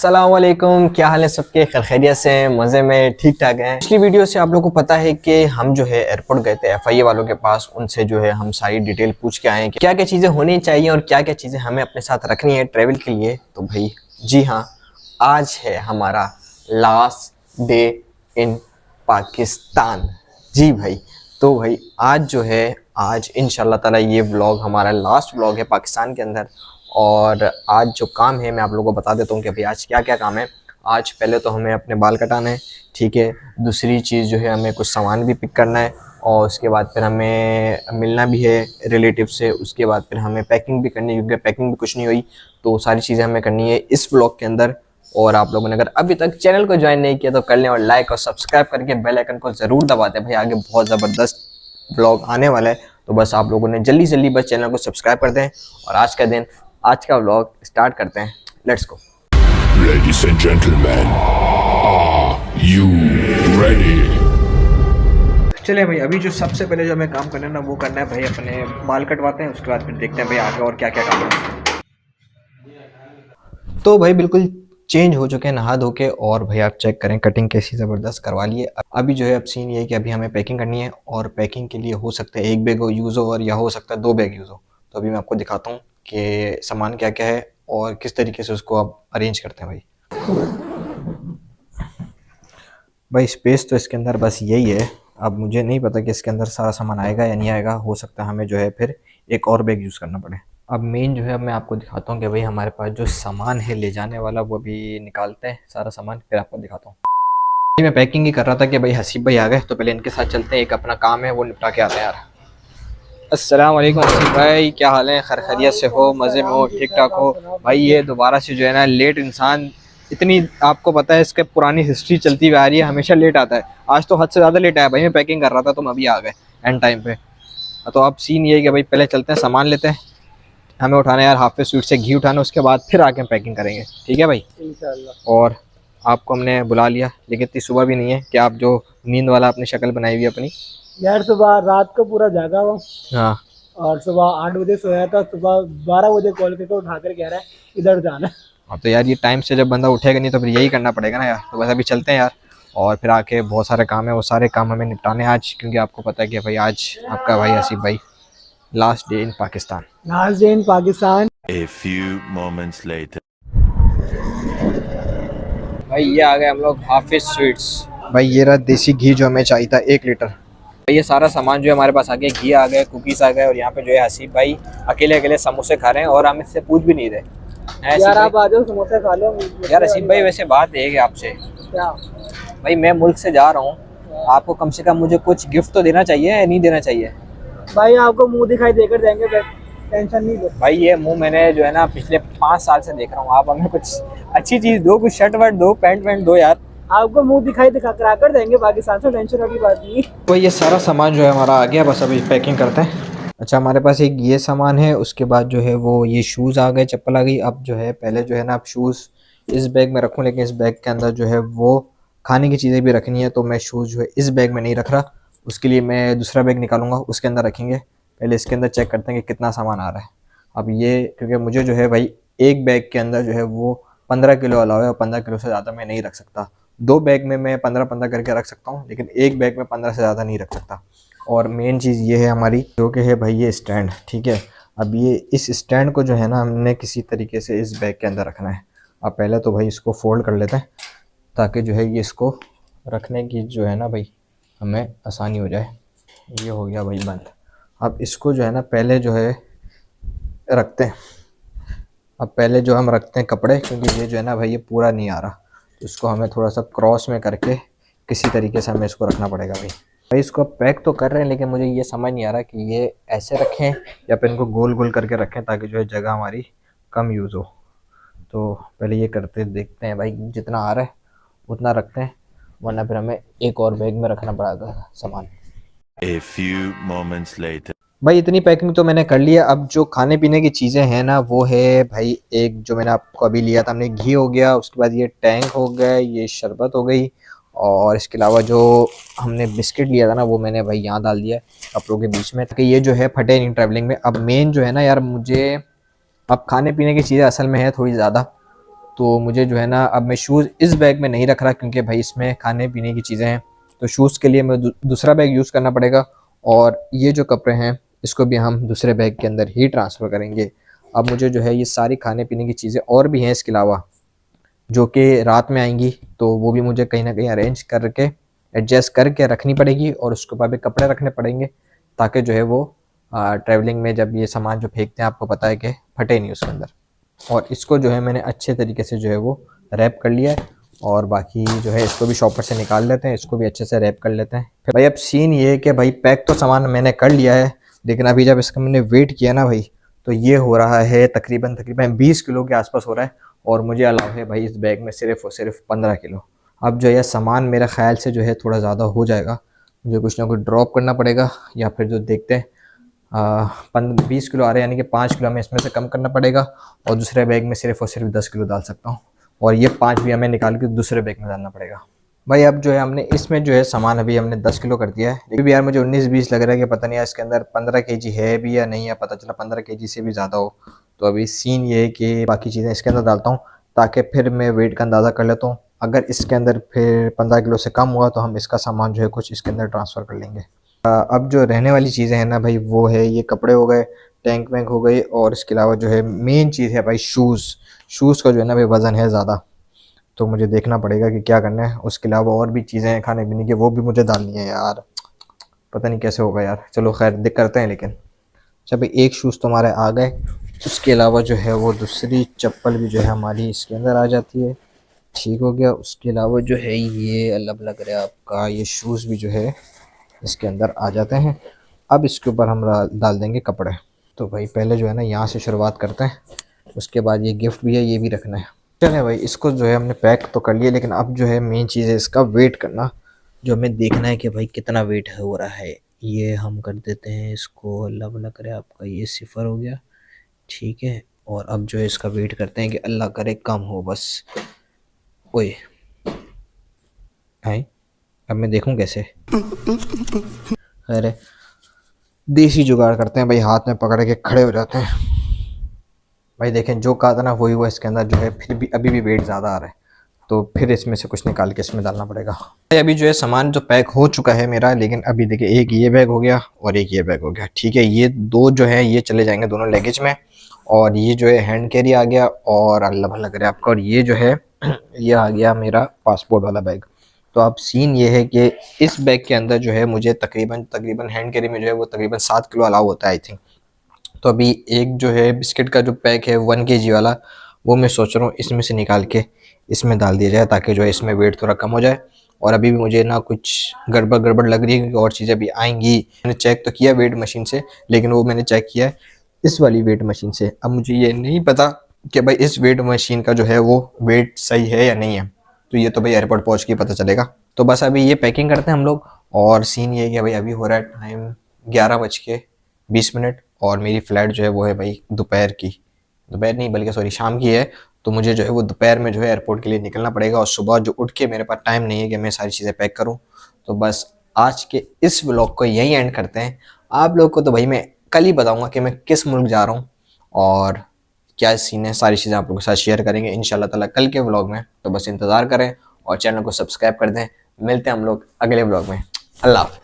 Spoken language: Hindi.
अस्सलाम वालेकुम, क्या हाल है सबके? खैरियत से हैं, मज़े में, ठीक ठाक हैं। पिछली वीडियो से आप लोगों को पता है कि हम जो है एयरपोर्ट गए थे एफआईए वालों के पास। उनसे जो है हम सारी डिटेल पूछ के आए हैं कि क्या क्या चीज़ें होनी चाहिए और क्या क्या चीज़ें हमें अपने साथ रखनी है ट्रैवल के लिए। तो भाई जी हाँ, आज है हमारा लास्ट डे इन पाकिस्तान। जी भाई, तो भाई आज जो है, आज इंशाल्लाह ताला ये व्लॉग हमारा लास्ट व्लॉग है पाकिस्तान के अंदर। और आज जो काम है मैं आप लोगों को बता देता हूँ कि भाई आज क्या क्या काम है। आज पहले तो हमें अपने बाल कटाना है, ठीक है। दूसरी चीज़ जो है, हमें कुछ सामान भी पिक करना है और उसके बाद फिर हमें मिलना भी है रिलेटिव से। उसके बाद फिर हमें पैकिंग भी करनी है, क्योंकि पैकिंग भी कुछ नहीं हुई, तो सारी चीज़ें हमें करनी है इस व्लॉग के अंदर। और आप लोगों ने अगर अभी तक चैनल को ज्वाइन नहीं किया तो कर लें और लाइक और सब्सक्राइब करके बेल आइकन को ज़रूर दबा दें। भाई आगे बहुत ज़बरदस्त व्लॉग आने वाला है, तो बस आप लोगों ने जल्दी जल्दी बस चैनल को सब्सक्राइब कर दें। और आज का व्लॉग स्टार्ट करते हैं। Let's go. Ladies and gentlemen, are you ready? चलिए भाई, अभी जो सबसे पहले जो हमें काम करना है ना, वो करना है भाई अपने बाल कटवाते हैं। उसके बाद फिर देखते हैं भाई आगे और क्या क्या काम है। तो भाई बिल्कुल चेंज हो चुके हैं नहा धो के, और भाई आप चेक करें कटिंग कैसी ज़बरदस्त करवा लिए। अभी जो है अब सीन ये है कि अभी हमें पैकिंग करनी है, और पैकिंग के लिए हो सकता है एक बैग यूज़ हो और या हो सकता है 2 बैग यूज़ हो। तो अभी मैं आपको दिखाता हूँ कि सामान क्या क्या है और किस तरीके से उसको आप अरेंज करते हैं। भाई स्पेस तो इसके अंदर बस यही है। अब मुझे नहीं पता कि इसके अंदर सारा सामान आएगा या नहीं आएगा। हो सकता है हमें जो है फिर एक और बैग यूज़ करना पड़े। अब मेन जो है मैं आपको दिखाता हूँ कि भाई हमारे पास जो सामान है ले जाने वाला, वो भी निकालते हैं सारा सामान, फिर आपको दिखाता हूँ। मैं पैकिंग ही कर रहा था कि भाई हसीब भाई आ गए, तो पहले इनके साथ चलते हैं, एक अपना काम है वो निपटा के आते हैं यार। अस्सलाम वालेकुम हसीब भाई, क्या हाल है? खैरियत से हो, मज़े में हो, ठीक ठाक हो? भाई ये दोबारा से जो है ना लेट इंसान, इतनी आपको पता है इसके पुरानी हिस्ट्री चलती हुई आ रही है, हमेशा लेट आता है। आज तो हद से ज़्यादा लेट आया भाई। मैं पैकिंग कर रहा था, तुम अभी आ गए एंड टाइम पे। तो अब सीन ये है कि भाई पहले चलते हैं सामान लेते हैं। हमें उठाना है यार हाफिज स्वीट से घी उठाना, उसके बाद फिर आके हम पैकिंग करेंगे, ठीक है भाई इंशाल्लाह। और आपको हमने बुला लिया, लेकिन इतनी सुबह भी नहीं है कि आप जो नींद वाला अपनी शक्ल बनाई हुई अपनी। यार सुबह रात को पूरा जागा हुआ, हाँ, और सुबह 8 बजे सोया था। सुबह 12 बजे कॉल करके उठा कर कह रहा है इधर जाना है। हाँ तो यार ये टाइम से जब बंदा उठेगा नहीं तो फिर यही करना पड़ेगा ना यार। तो बस अभी चलते हैं यार, और फिर आके बहुत सारे काम है, वो सारे काम हमें निपटाने हैं आज, क्योंकि आपको पता है कि भाई आज आपका भाई हसीब भाई last day in Pakistan. Last day in Pakistan. A few moments later. भाई ये आ गए हम लोग हाफिज स्वीट्स। भाई ये रहा देसी घी जो हमें चाहिए था 1 लीटर। भाई ये सारा सामान जो है हमारे पास आ गया, घी आ गया, कुकीज़ आ गए, और यहाँ पे जो है हसीब भाई अकेले अकेले समोसे खा रहे हैं और हम इससे पूछ भी नहीं रहे। यार आप आ जाओ, समोसे खा लो। यार हसीब भाई वैसे बात है कि आपसे, क्या भाई मैं मुल्क से जा रहा हूँ, आपको कम से कम मुझे कुछ गिफ्ट तो देना चाहिए या नहीं देना चाहिए? भाई आपको मुंह दिखाई देकर देंगे, टेंशन नहीं लो। भाई ये मुंह मैंने जो है ना पिछले 5 साल से देख रहा हूँ। आप हमें कुछ अच्छी चीज़ दो, कुछ शर्ट वर्ट दो, पैंट वैंट दो यार। आपको मुंह दिखाई दिखा करा कर देंगे पाकिस्तान से, टेंशन वाली बात नहीं। तो ये सारा सामान जो है हमारा आ गया, बस अभी पैकिंग करते हैं। अच्छा, हमारे पास एक ये सामान है, उसके बाद जो है वो ये शूज़ आ गए, चप्पल आ गई। अब जो है पहले जो है ना, अब शूज़ इस बैग में रखूँ, लेकिन इस बैग के अंदर जो है वो खाने की चीज़ें भी रखनी है, तो मैं शूज़ जो है इस बैग में नहीं रख रहा। उसके लिए मैं दूसरा बैग निकालूंगा, उसके अंदर रखेंगे। पहले इसके अंदर चेक करते हैं कि कितना सामान आ रहा है। अब ये क्योंकि मुझे जो है भाई एक बैग के अंदर जो है वो 15 किलो अलावा है, और 15 किलो से ज़्यादा मैं नहीं रख सकता। 2 बैग में मैं 15-15 करके रख सकता हूँ, लेकिन एक बैग में 15 से ज़्यादा नहीं रख सकता। और मेन चीज़ ये है हमारी, जो कि है भाई ये स्टैंड, ठीक है। अब ये इस स्टैंड को जो है ना हमने किसी तरीके से इस बैग के अंदर रखना है। अब पहले तो भाई इसको फोल्ड कर लेते हैं, ताकि जो है ये इसको रखने की जो है ना भाई हमें आसानी हो जाए। ये हो गया भाई बंद। अब इसको जो है ना पहले जो है रखते हैं। अब पहले जो हम रखते हैं कपड़े, क्योंकि ये जो है ना भाई ये पूरा नहीं आ रहा, तो इसको हमें थोड़ा सा क्रॉस में करके किसी तरीके से हमें इसको रखना पड़ेगा भाई। इसको पैक तो कर रहे हैं, लेकिन मुझे ये समझ नहीं आ रहा कि ये ऐसे रखें या फिर इनको गोल गोल करके रखें, ताकि जो है जगह हमारी कम यूज़ हो। तो पहले ये करते देखते हैं भाई, जितना आ रहा है उतना रखते हैं, वरना फिर हमें एक और बैग में रखना पड़ेगा सामान। A few moments later. भाई इतनी पैकिंग तो मैंने कर लिया। अब जो खाने पीने की चीज़ें हैं ना, वो है भाई एक जो मैंने आपको अभी लिया था, हमने घी हो गया, उसके बाद ये टैंक हो गया, ये शरबत हो गई, और इसके अलावा जो हमने बिस्किट लिया था ना, वो मैंने भाई यहाँ डाल दिया है कपड़ों के बीच में, ताकि ये जो है फटे नहीं ट्रैवलिंग में। अब मेन जो है ना यार, मुझे अब खाने पीने की चीज़ें असल में है थोड़ी ज़्यादा, तो मुझे जो है ना अब मैं शूज़ इस बैग में नहीं रख रहा क्योंकि भाई इसमें खाने पीने की चीज़ें हैं, तो शूज़ के लिए मैं दूसरा बैग यूज़ करना पड़ेगा। और ये जो कपड़े हैं इसको भी हम दूसरे बैग के अंदर ही ट्रांसफ़र करेंगे। अब मुझे जो है ये सारी खाने पीने की चीज़ें और भी हैं इसके अलावा जो कि रात में आएंगी, तो वो भी मुझे कहीं ना कहीं अरेंज करके एडजस्ट करके रखनी पड़ेगी और उसके बाद भी कपड़े रखने पड़ेंगे ताकि जो है वो ट्रैवलिंग में जब ये सामान जो फेंकते हैं आपको पता है कि फटे नहीं उसके अंदर। और इसको जो है मैंने अच्छे तरीके से जो है वो रैप कर लिया है और बाकी जो है इसको भी शॉपर से निकाल लेते हैं, इसको भी अच्छे से रैप कर लेते हैं। फिर भाई अब सीन ये है कि भाई पैक तो सामान मैंने कर लिया है, लेकिन अभी जब इसका मैंने वेट किया ना भाई, तो ये हो रहा है तकरीबन 20 किलो के आसपास हो रहा है और मुझे अलाउ है भाई इस बैग में सिर्फ और सिर्फ 15 किलो। अब जो है सामान मेरा ख्याल से जो है थोड़ा ज़्यादा हो जाएगा, मुझे कुछ ना कुछ ड्रॉप करना पड़ेगा या फिर जो देखते हैं 20 किलो आ रहे हैं यानी कि 5 किलो हमें इसमें से कम करना पड़ेगा और दूसरे बैग में सिर्फ और सिर्फ 10 किलो डाल सकता हूँ और ये 5 भी हमें निकाल के दूसरे बैग में डालना पड़ेगा। भाई अब जो है हमने इसमें जो है सामान अभी हमने 10 किलो कर दिया है, लेकिन भी यार मुझे 19-20 लग रहा है कि पता नहीं यार इसके अंदर 15 केजी है भी या नहीं है, पता चला 15 केजी से भी ज़्यादा हो। तो अभी सीन ये है कि बाकी चीज़ें इसके अंदर डालता हूँ ताकि फिर मैं वेट का अंदाज़ा कर लेता हूँ। अगर इसके अंदर फिर 15 किलो से कम हुआ तो हम इसका सामान जो है कुछ इसके अंदर ट्रांसफ़र कर लेंगे। अब जो रहने वाली चीज़ें हैं ना भाई वो है ये कपड़े हो गए, टैंक वैंक हो गई और इसके अलावा जो है मेन चीज़ है भाई शूज़ का जो है ना भाई वज़न है ज़्यादा, तो मुझे देखना पड़ेगा कि क्या करना है। उसके अलावा और भी चीज़ें हैं खाने पीने की, वो भी मुझे डालनी है यार, पता नहीं कैसे होगा यार। चलो खैर देख करते हैं। लेकिन अच्छा भाई एक शूज़ तो हमारे आ गए, उसके अलावा जो है वो दूसरी चप्पल भी जो है हमारी इसके अंदर आ जाती है, ठीक हो गया। उसके अलावा जो है ये अलग लग रहा है आपका ये शूज़ भी जो है इसके अंदर आ जाते हैं। अब इसके ऊपर हम डाल देंगे कपड़े। तो भाई पहले जो है ना यहाँ से शुरुआत करते हैं, उसके बाद ये गिफ्ट भी है ये भी रखना है। चले भाई इसको जो है हमने पैक तो कर लिया, लेकिन अब जो है मेन चीज़ है इसका वेट करना, जो हमें देखना है कि भाई कितना वेट हो रहा है। ये हम कर देते हैं इसको अल्लाह भला करे आपका ये 0 हो गया, ठीक है। और अब जो है इसका वेट करते हैं कि अल्लाह करे कम हो बस। ओए आई अब मैं देखूं कैसे, अरे देसी जुगाड़ करते हैं भाई, हाथ में पकड़ के खड़े हो जाते हैं। भाई देखें जो कहा था ना वही हुआ, इसके अंदर जो है फिर भी अभी भी वेट ज़्यादा आ रहा है, तो फिर इसमें से कुछ निकाल के इसमें डालना पड़ेगा। भाई अभी जो है सामान जो पैक हो चुका है मेरा, लेकिन अभी देखिए एक ये बैग हो गया और एक ये बैग हो गया, ठीक है। ये दो जो है ये चले जाएंगे दोनों लगेज में, और ये जो है हैंड कैरी आ गया और अल्लाह भला करे आपका, और ये जो है ये आ गया मेरा पासपोर्ट वाला बैग। तो अब सीन ये है कि इस बैग के अंदर जो है मुझे तकरीबन हैंड कैरी में जो है वो तकरीबन 7 किलो अलाउ होता है आई थिंक। तो अभी एक जो है बिस्किट का जो पैक है 1 kg वाला, वो मैं सोच रहा हूँ इसमें से निकाल के इसमें डाल दिया जाए ताकि जो है इसमें वेट थोड़ा कम हो जाए। और अभी भी मुझे ना कुछ गड़बड़ लग रही है क्योंकि और चीज़ें भी आएंगी। मैंने चेक तो किया वेट मशीन से, लेकिन वो मैंने चेक किया है इस वाली वेट मशीन से। अब मुझे ये नहीं पता कि भाई इस वेट मशीन का जो है वो वेट सही है या नहीं है, तो ये तो भाई एयरपोर्ट पहुँच के पता चलेगा। तो बस अभी ये पैकिंग करते हैं हम लोग। और सीन ये है कि भाई अभी हो रहा है टाइम 11:20 और मेरी फ़्लाइट जो है वो है भाई दोपहर नहीं बल्कि सॉरी शाम की है। तो मुझे जो है वो दोपहर में जो है एयरपोर्ट के लिए निकलना पड़ेगा और सुबह जो उठ के मेरे पास टाइम नहीं है कि मैं सारी चीज़ें पैक करूं। तो बस आज के इस व्लॉग को यहीं एंड करते हैं। आप लोग को तो भाई मैं कल ही बताऊंगा कि मैं किस मुल्क जा रहा हूँ और क्या सीन है, सारी चीज़ें आप लोगों के साथ शेयर करेंगे इंशाल्लाह ताला कल के व्लॉग में। तो बस इंतज़ार करें और चैनल को सब्सक्राइब कर दें। मिलते हैं हम लोग अगले व्लॉग में। अल्लाह हाफ़िज़।